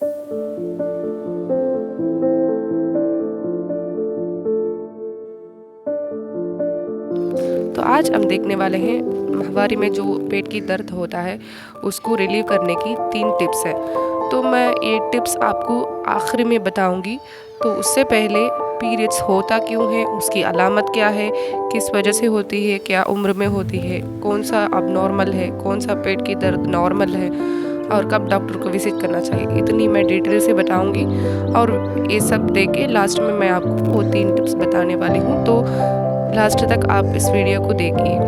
तो आज हम देखने वाले हैं माहवारी में जो पेट की दर्द होता है उसको रिलीव करने की 3 टिप्स है। तो मैं ये टिप्स आपको आखिरी में बताऊंगी। तो उससे पहले पीरियड्स होता क्यों है, उसकी अलामत क्या है, किस वजह से होती है, क्या उम्र में होती है, कौन सा अब नॉर्मल है, कौन सा पेट की दर्द नॉर्मल है और कब डॉक्टर को विजिट करना चाहिए, इतनी मैं डिटेल से बताऊंगी। और ये सब देख के लास्ट में मैं आपको वो 3 टिप्स बताने वाली हूँ। तो लास्ट तक आप इस वीडियो को देखिए।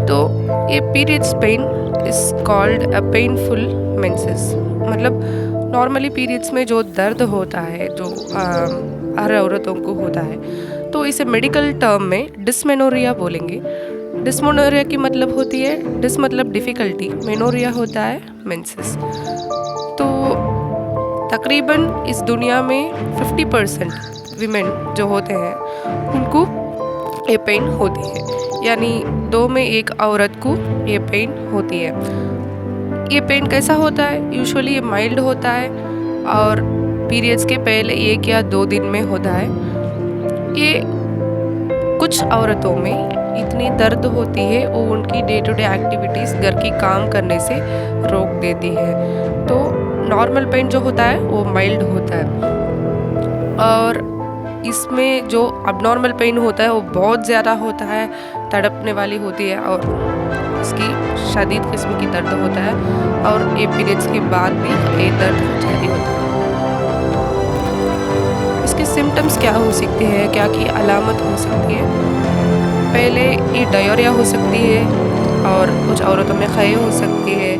तो ये periods pain is called a painful menses, मतलब नॉर्मली पीरियड्स में जो दर्द होता है जो हर औरतों को होता है, तो इसे मेडिकल टर्म में डिस्मेनोरिया बोलेंगे। डिस्मेनोरिया की मतलब होती है, डिस मतलब डिफ़िकल्टी, मेनोरिया होता है मेंसेस। तो तकरीबन इस दुनिया में 50% वीमेन जो होते हैं उनको ये पेन होती है, यानी 2 में 1 औरत को ये पेन होती है। ये पेन कैसा होता है? यूजुअली ये माइल्ड होता है और पीरियड्स के पहले 1 या 2 दिन में होता है। ये कुछ औरतों में इतनी दर्द होती है वो उनकी डे टू डे एक्टिविटीज़, घर की काम करने से रोक देती है। तो नॉर्मल पेन जो होता है वो माइल्ड होता है और इसमें जो अबनॉर्मल पेन होता है वो बहुत ज़्यादा होता है, तड़पने वाली होती है और इसकी शदीद किस्म की दर्द होता है और ये पीरियड्स के बाद भी ये दर्द जारी होता है। इसके सिम्टम्स क्या हो सकते हैं, क्या की अलामत हो सकती है? पहले ये डायरिया हो सकती है और कुछ औरतों में खय हो सकती है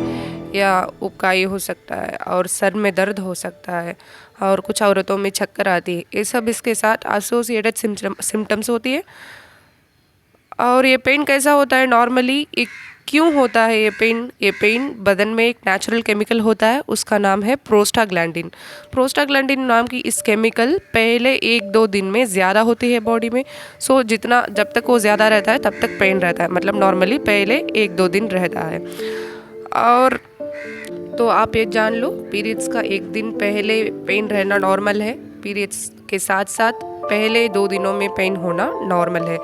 या उबकाई हो सकता है और सर में दर्द हो सकता है और कुछ औरतों में चक्कर आती है। ये सब इसके साथ एसोसिएटेड सिम्टम्स होती है। और ये पेन कैसा होता है नॉर्मली, क्यों होता है ये पेन? ये पेन बदन में एक नेचुरल केमिकल होता है, उसका नाम है प्रोस्टाग्लैंडिन। प्रोस्टाग्लैंडिन नाम की इस केमिकल पहले 1-2 दिन में ज़्यादा होती है बॉडी में। सो जितना जब तक वो ज़्यादा रहता है तब तक पेन रहता है, मतलब नॉर्मली पहले 1-2 दिन रहता है। और तो आप ये जान लो, पीरियड्स का 1 दिन पहले पेन रहना नॉर्मल है, पीरियड्स के साथ साथ पहले 2 दिनों में पेन होना नॉर्मल है।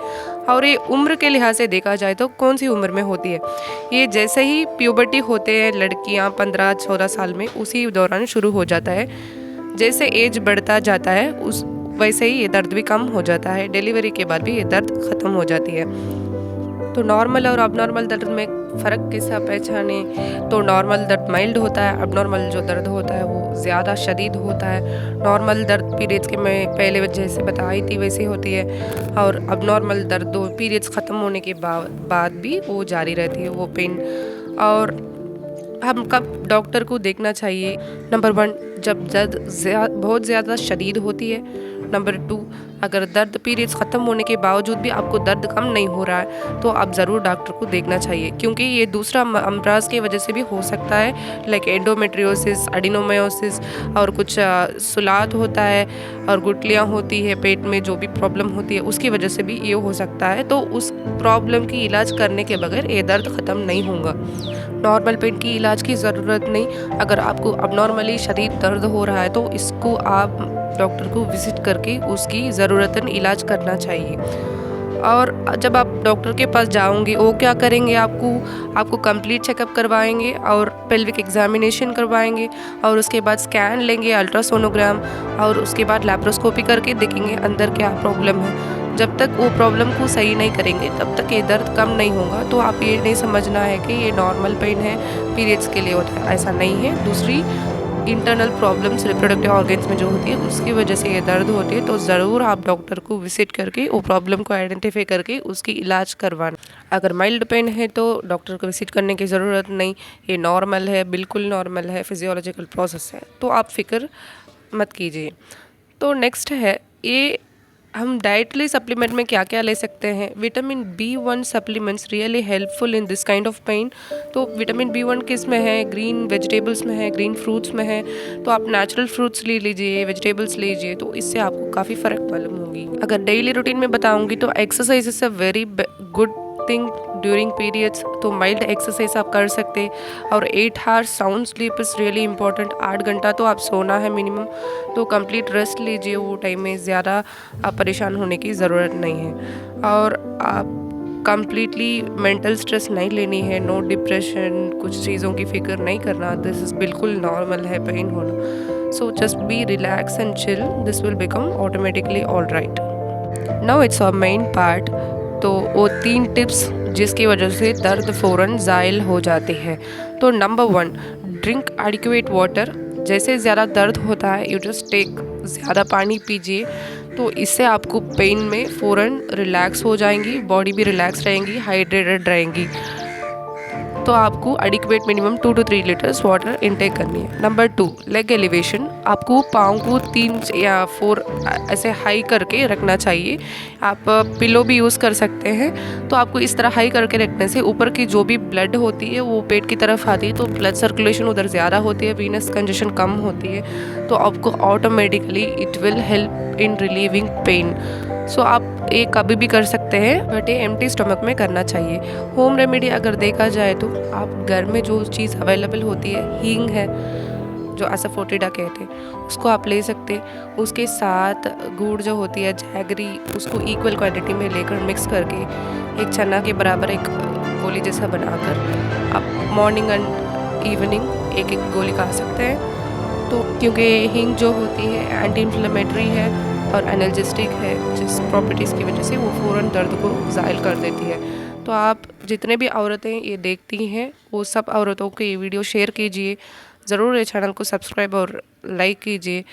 और ये उम्र के लिहाज से देखा जाए तो कौन सी उम्र में होती है? ये जैसे ही प्यूबर्टी होते हैं लड़कियां 15-14 साल में, उसी दौरान शुरू हो जाता है। जैसे एज बढ़ता जाता है उस वैसे ही ये दर्द भी कम हो जाता है। डिलीवरी के बाद भी ये दर्द ख़त्म हो जाती है। तो नॉर्मल और अबनॉर्मल दर्द में फ़र्क कैसा पहचाने? तो नॉर्मल दर्द माइल्ड होता है, अबनॉर्मल जो दर्द होता है वो ज़्यादा शदीद होता है। नॉर्मल दर्द पीरियड्स के मैं पहले जैसे बताई थी वैसी होती है और अबनॉर्मल दर्द पीरियड्स ख़त्म होने के बाद भी वो जारी रहती है वो पेन। और हम कब डॉक्टर को देखना चाहिए? नंबर 1, जब दर्द बहुत ज़्यादा शदीद होती है। नंबर 2, अगर दर्द पीरियड्स ख़त्म होने के बावजूद भी आपको दर्द कम नहीं हो रहा है तो आप ज़रूर डॉक्टर को देखना चाहिए, क्योंकि ये दूसरा अमराज की वजह से भी हो सकता है, लाइक एंडोमेट्रियोसिस, एडिनोमायोसिस और कुछ सुलात होता है और गुठलियाँ होती है पेट में, जो भी प्रॉब्लम होती है उसकी वजह से भी ये हो सकता है। तो उस प्रॉब्लम की इलाज करने के बगैर ये दर्द ख़त्म नहीं होगा। नॉर्मल पेन की इलाज की ज़रूरत नहीं। अगर आपको अबनॉर्मली शदीद दर्द हो रहा है तो इसको आप डॉक्टर को विज़िट करके उसकी ज़रूरतन इलाज करना चाहिए। और जब आप डॉक्टर के पास जाओगे वो क्या करेंगे? आपको कंप्लीट चेकअप करवाएंगे और पेल्विक एग्जामिनेशन करवाएंगे और उसके बाद स्कैन लेंगे, अल्ट्रासोनोग्राम, और उसके बाद लैप्रोस्कोपी करके देखेंगे अंदर क्या प्रॉब्लम है। जब तक वो प्रॉब्लम को सही नहीं करेंगे तब तक ये दर्द कम नहीं होगा। तो आप ये नहीं समझना है कि ये नॉर्मल पेन है, पीरियड्स के लिए होता है, ऐसा नहीं है। दूसरी इंटरनल प्रॉब्लम्स रिप्रोडक्टिव ऑर्गन्स में जो होती है उसकी वजह से ये दर्द होती है। तो ज़रूर आप डॉक्टर को विजिट करके वो प्रॉब्लम को आइडेंटिफाई करके उसकी इलाज करवाना। अगर माइल्ड पेन है तो डॉक्टर को विजिट करने की ज़रूरत नहीं, ये नॉर्मल है, बिल्कुल नॉर्मल है, फिजियोलॉजिकल प्रोसेस है, तो आप फिक्र मत कीजिए। तो नेक्स्ट है, ये हम डाइटरी सप्लीमेंट में क्या क्या ले सकते हैं? Vitamin B1 supplements really helpful in this kind of pain. तो विटामिन B1 किस में है? ग्रीन वेजिटेबल्स में है, ग्रीन फ्रूट्स में है। तो आप नेचुरल फ्रूट्स ले लीजिए, वेजिटेबल्स लीजिए, तो इससे आपको काफ़ी फ़र्क मालूम होगी। अगर डेली रूटीन में बताऊंगी तो exercise is a very good thing during periods तो माइल्ड एक्सरसाइज आप कर सकते। और 8 hours sound sleep is really important. 8 घंटा तो आप सोना है मिनिमम, तो कंप्लीट रेस्ट लीजिए वो टाइम में, ज़्यादा आप परेशान होने की ज़रूरत नहीं है। और आप कम्प्लीटली मेंटल स्ट्रेस नहीं लेनी है, नो डिप्रेशन, कुछ चीज़ों की फ़िक्र नहीं करना, दिस इज़ बिल्कुल नॉर्मल है पेन होना। So just be relax and chill, this will become automatically all right. Now it's a main part. तो वो 3 टिप्स जिसकी वजह से दर्द फ़ौरन ज़ाइल हो जाते हैं। तो नंबर 1, ड्रिंक एडिक्वेट वाटर। जैसे ज़्यादा दर्द होता है, यू जस्ट टेक, ज़्यादा पानी पीजिए, तो इससे आपको पेन में फ़ौरन रिलैक्स हो जाएंगी, बॉडी भी रिलैक्स रहेंगी, हाइड्रेटेड रहेंगी। तो आपको adequate minimum 2 to 3 litres water intake करनी है। Number 2, leg elevation. आपको पाँव को 3 या 4 ऐसे हाई करके रखना चाहिए। आप पिलो भी यूज़ कर सकते हैं। तो आपको इस तरह हाई करके रखने से ऊपर की जो भी ब्लड होती है वो पेट की तरफ आती है, तो ब्लड सर्कुलेशन उधर ज़्यादा होती है, वीनस कंजेशन कम होती है, तो आपको automatically it will help in relieving pain. So आप ये कभी भी कर सकते हैं, बट ये एम्प्टी स्टमक में करना चाहिए। होम रेमेडी अगर देखा जाए तो आप घर में जो चीज़ अवेलेबल होती है, हींग है जो असाफोटिडा कहते हैं, उसको आप ले सकते। उसके साथ गुड़ जो होती है, जैगरी, उसको इक्वल क्वांटिटी में लेकर मिक्स करके एक चना के बराबर एक गोली जैसा बनाकर आप मॉर्निंग एंड इवनिंग एक एक गोली खा सकते हैं। तो क्योंकि हींग जो होती है एंटी इन्फ्लेमेटरी है और एनर्जेटिक है, जिस प्रॉपर्टीज़ की वजह से वो फ़ौरन दर्द को ज़ाइल कर देती है। तो आप जितने भी औरतें ये देखती हैं, वो सब औरतों को ये वीडियो शेयर कीजिए, ज़रूर ये चैनल को सब्सक्राइब और लाइक कीजिए।